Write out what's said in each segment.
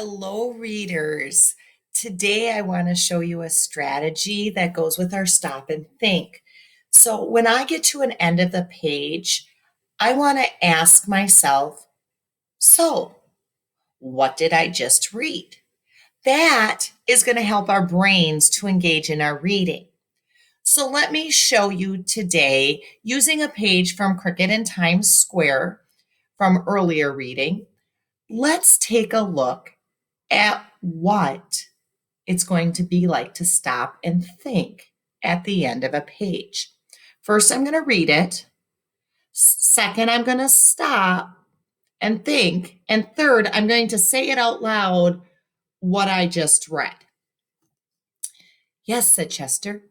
Hello, readers. Today, I want to show you a strategy that goes with our stop and think. So, when I get to an end of the page, I want to ask myself, so what did I just read? That is going to help our brains to engage in our reading. So, let me show you today using a page from Cricket in Times Square from earlier reading. Let's take a look at what it's going to be like to stop and think at the end of a page. First, I'm going to read it. Second, I'm going to stop and think. And third, I'm going to say it out loud what I just read. Yes, said Chester.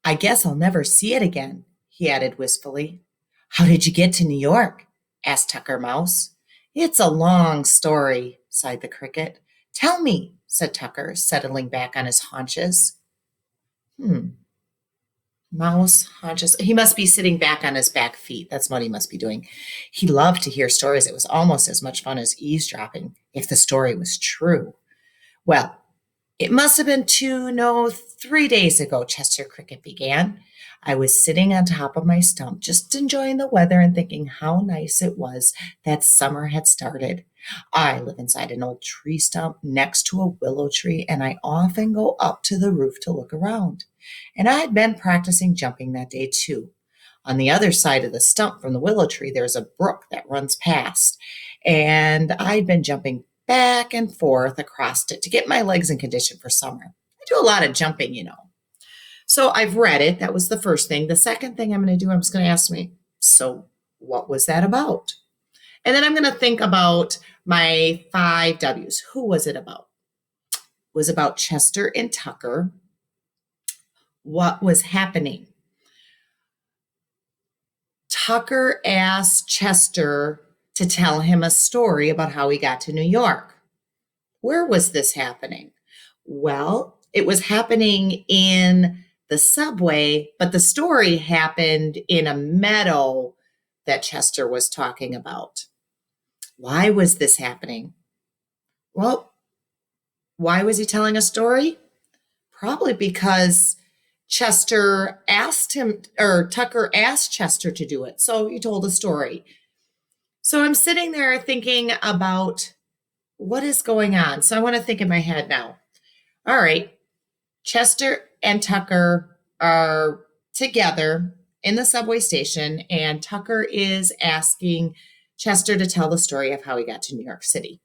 I guess I'll never see it again, he added wistfully. How did you get to New York? Asked Tucker Mouse. It's a long story, sighed the Cricket. Tell me, said Tucker, settling back on his haunches. Mouse haunches. He must be sitting back on his back feet. That's what he must be doing. He loved to hear stories. It was almost as much fun as eavesdropping if the story was true. Well, it must have been 3 days ago, Chester Cricket began. I was sitting on top of my stump, just enjoying the weather and thinking how nice it was that summer had started. I live inside an old tree stump next to a willow tree, and I often go up to the roof to look around. And I had been practicing jumping that day, too. On the other side of the stump from the willow tree, there's a brook that runs past, and I'd been jumping back and forth across it to get my legs in condition for summer. I do a lot of jumping. So I've read it. That was the first thing. The second thing I'm going to do, I'm just going to ask me, so what was that about? And then I'm going to think about my 5 W's. Who was it about? It was about Chester and Tucker. What was happening? Tucker asked Chester to tell him a story about how he got to New York. Where was this happening? Well, it was happening in the subway, but the story happened in a meadow that Chester was talking about. Why was this happening? Well, why was he telling a story? Probably because Tucker asked Chester to do it. So he told a story. So I'm sitting there thinking about what is going on. So I want to think in my head now. All right, Chester and Tucker are together in the subway station, and Tucker is asking Chester to tell the story of how he got to New York City.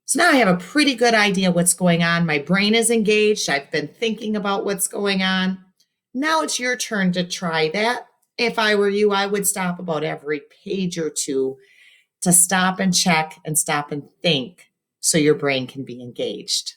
So now I have a pretty good idea what's going on. My brain is engaged. I've been thinking about what's going on. Now it's your turn to try that. If I were you, I would stop about every page or two to stop and check and stop and think so your brain can be engaged.